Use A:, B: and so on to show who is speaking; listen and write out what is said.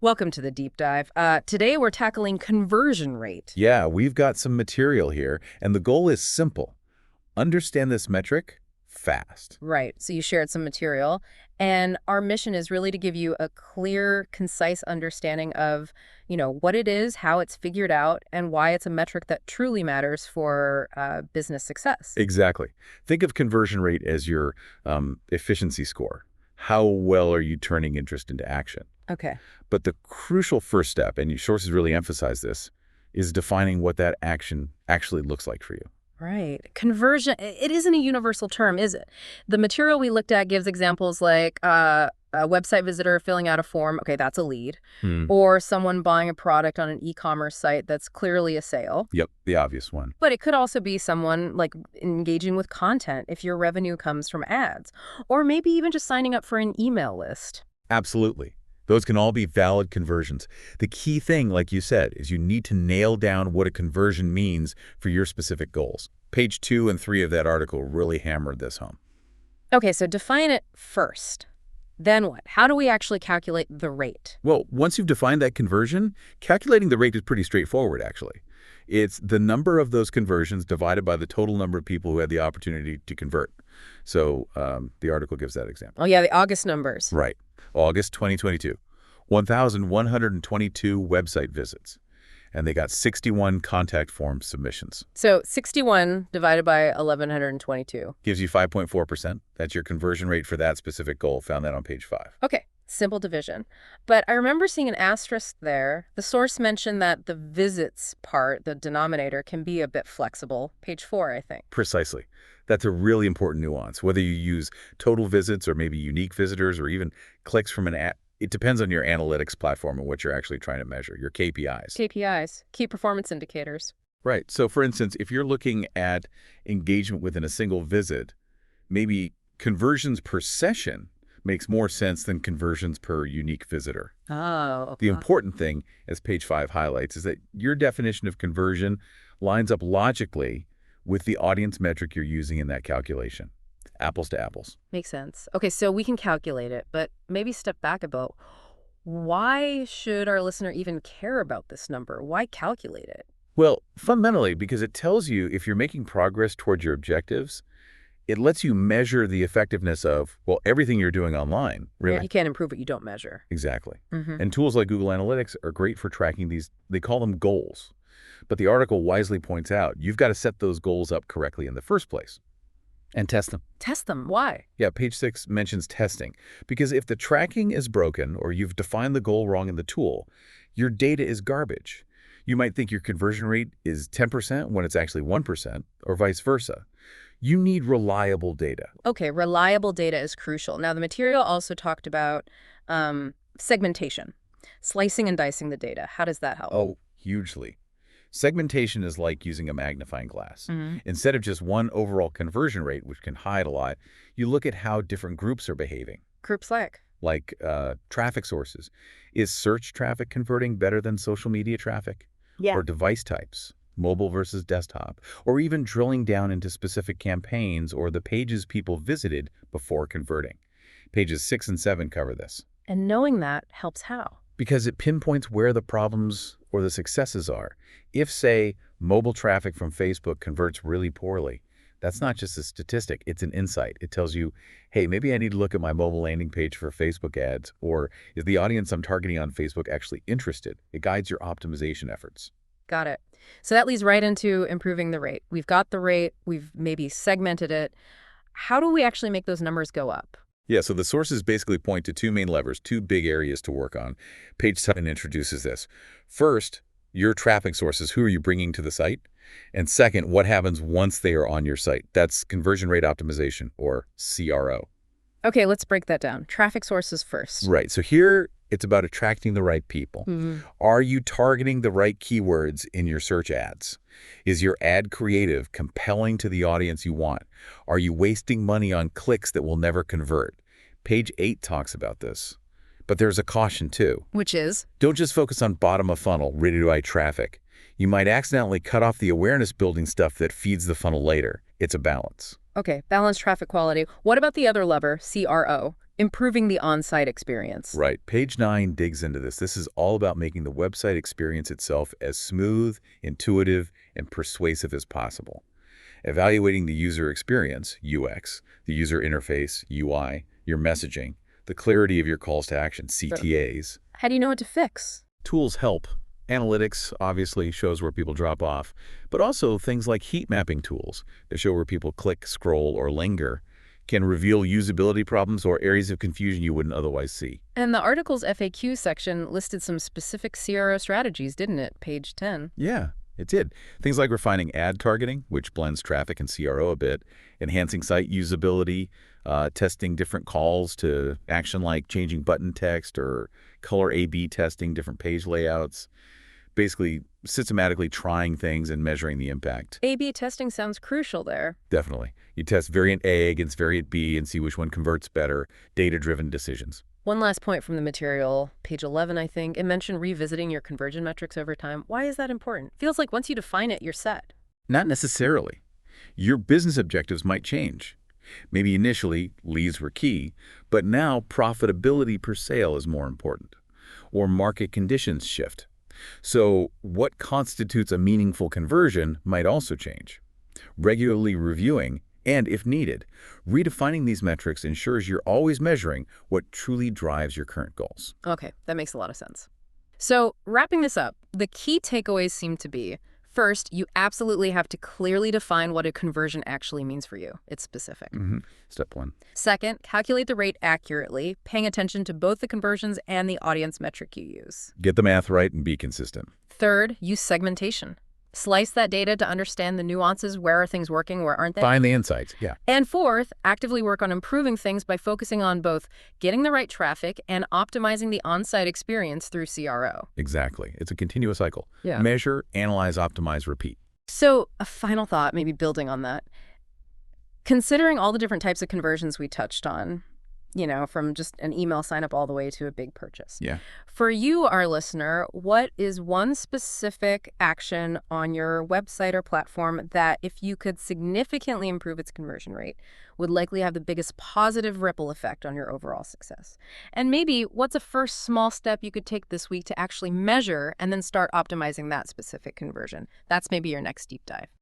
A: Welcome to the deep dive. Today we're tackling conversion rate.
B: Yeah, we've got some material here, and the goal is simple. Understand this metric fast.
A: Right, so you shared some material, and our mission is really to give you a clear, concise understanding of, what it is, how it's figured out, and why it's a metric that truly matters for business success.
B: Exactly. Think of conversion rate as your efficiency score. How well are you turning interest into action?
A: Okay.
B: But the crucial first step, and your sources really emphasize this, is defining what that action actually looks like for you.
A: Right. Conversion, it isn't a universal term, is it? The material we looked at gives examples like a website visitor filling out a form. Okay, that's a lead. Or someone buying a product on an e-commerce site that's clearly a sale.
B: Yep, the obvious one.
A: But it could also be someone like engaging with content if your revenue comes from ads. Or maybe even just signing up for an email list.
B: Absolutely. Those can all be valid conversions. The key thing, like you said, is you need to nail down what a conversion means for your specific goals. Page 2 and 3 of that article really hammered this home.
A: Okay, so define it first. Then what? How do we actually calculate the rate?
B: Well, once you've defined that conversion, calculating the rate is pretty straightforward, actually. It's the number of those conversions divided by the total number of people who had the opportunity to convert. So the article gives that example.
A: Oh, yeah, the August numbers.
B: Right. August 2022, 1,122 website visits, and they got 61 contact form submissions.
A: So 61 divided by 1,122.
B: Gives you 5.4%. That's your conversion rate for that specific goal. Found that on page 5.
A: Okay, simple division. But I remember seeing an asterisk there. The source mentioned that the visits part, the denominator, can be a bit flexible. Page 4, I think.
B: Precisely. That's a really important nuance. Whether you use total visits or maybe unique visitors or even clicks from an app, it depends on your analytics platform and what you're actually trying to measure, your KPIs.
A: KPIs, key performance indicators.
B: Right. So for instance, if you're looking at engagement within a single visit, maybe conversions per session makes more sense than conversions per unique visitor.
A: Oh, okay.
B: The important thing, as page 5 highlights, is that your definition of conversion lines up logically with the audience metric you're using in that calculation. Apples to apples.
A: Makes sense. Okay, so we can calculate it, but maybe step back a bit. Why should our listener even care about this number? Why calculate it?
B: Well, fundamentally, because it tells you if you're making progress towards your objectives, it lets you measure the effectiveness of, well, everything you're doing online. Really.
A: Yeah, you can't improve what you don't measure.
B: Exactly. And tools like Google Analytics are great for tracking these. They call them goals. But the article wisely points out you've got to set those goals up correctly in the first place and test them.
A: Test them. Why?
B: Yeah, page 6 mentions testing. Because if the tracking is broken or you've defined the goal wrong in the tool, your data is garbage. You might think your conversion rate is 10% when it's actually 1%, or vice versa. You need reliable data.
A: Okay, reliable data is crucial. Now, the material also talked about segmentation, slicing and dicing the data. How does that help?
B: Oh, hugely. Segmentation is like using a magnifying glass. Instead of just one overall conversion rate, which can hide a lot, you look at how different groups are behaving.
A: Groups like?
B: Like traffic sources. Is search traffic converting better than social media traffic?
A: Yeah.
B: Or device types, mobile versus desktop, or even drilling down into specific campaigns or the pages people visited before converting. Pages 6 and 7 cover this.
A: And knowing that helps how?
B: Because it pinpoints where the problems or the successes are. If, say, mobile traffic from Facebook converts really poorly, that's not just a statistic, it's an insight. It tells you, hey, maybe I need to look at my mobile landing page for Facebook ads, or is the audience I'm targeting on Facebook actually interested? It guides your optimization efforts.
A: Got it. So that leads right into improving the rate. We've got the rate, we've maybe segmented it. How do we actually make those numbers go up?
B: Yeah, so the sources basically point to two main levers, two big areas to work on. Page 7 introduces this. First, your traffic sources. Who are you bringing to the site? And second, what happens once they are on your site? That's conversion rate optimization, or CRO.
A: Okay, let's break that down. Traffic sources first.
B: Right. So here, it's about attracting the right people. Are you targeting the right keywords in your search ads? Is your ad creative, compelling to the audience you want? Are you wasting money on clicks that will never convert? Page 8 talks about this. But there's a caution, too.
A: Which is?
B: Don't just focus on bottom-of-funnel, ready-to-buy traffic. You might accidentally cut off the awareness-building stuff that feeds the funnel later. It's a balance.
A: Okay, balanced traffic quality. What about the other lever, CRO? Improving the on-site experience.
B: Right. Page 9 digs into this. This is all about making the website experience itself as smooth, intuitive, and persuasive as possible. Evaluating the user experience, UX, the user interface, UI, your messaging, the clarity of your calls to action, CTAs.
A: How do you know what to fix?
B: Tools help. Analytics obviously shows where people drop off, but also things like heat mapping tools that show where people click, scroll, or linger can reveal usability problems or areas of confusion you wouldn't otherwise see.
A: And the article's FAQ section listed some specific CRO strategies, didn't it? Page 10.
B: Yeah, it did. Things like refining ad targeting, which blends traffic and CRO a bit, enhancing site usability, testing different calls to action like changing button text or color A/B testing different page layouts. Basically, systematically trying things and measuring the impact.
A: A/B testing sounds crucial there.
B: Definitely. You test variant A against variant B and see which one converts better, data-driven decisions.
A: One last point from the material, page 11, I think. It mentioned revisiting your conversion metrics over time. Why is that important? Feels like once you define it, you're set.
B: Not necessarily. Your business objectives might change. Maybe initially, leads were key, but now profitability per sale is more important. Or market conditions shift. So what constitutes a meaningful conversion might also change. Regularly reviewing, and if needed, redefining these metrics ensures you're always measuring what truly drives your current goals.
A: Okay, that makes a lot of sense. So wrapping this up, the key takeaways seem to be, first, you absolutely have to clearly define what a conversion actually means for you. It's specific.
B: Step 1.
A: Second, calculate the rate accurately, paying attention to both the conversions and the audience metric you use.
B: Get the math right and be consistent.
A: Third, use segmentation. Slice that data to understand the nuances. Where are things working, where aren't they?
B: Find the insights, yeah.
A: And fourth, actively work on improving things by focusing on both getting the right traffic and optimizing the on-site experience through CRO.
B: Exactly. It's a continuous cycle.
A: Yeah.
B: Measure, analyze, optimize, repeat.
A: So a final thought, maybe building on that. Considering all the different types of conversions we touched on, from just an email sign up all the way to a big purchase.
B: Yeah.
A: For you, our listener, what is one specific action on your website or platform that, if you could significantly improve its conversion rate, would likely have the biggest positive ripple effect on your overall success? And maybe what's a first small step you could take this week to actually measure and then start optimizing that specific conversion? That's maybe your next deep dive.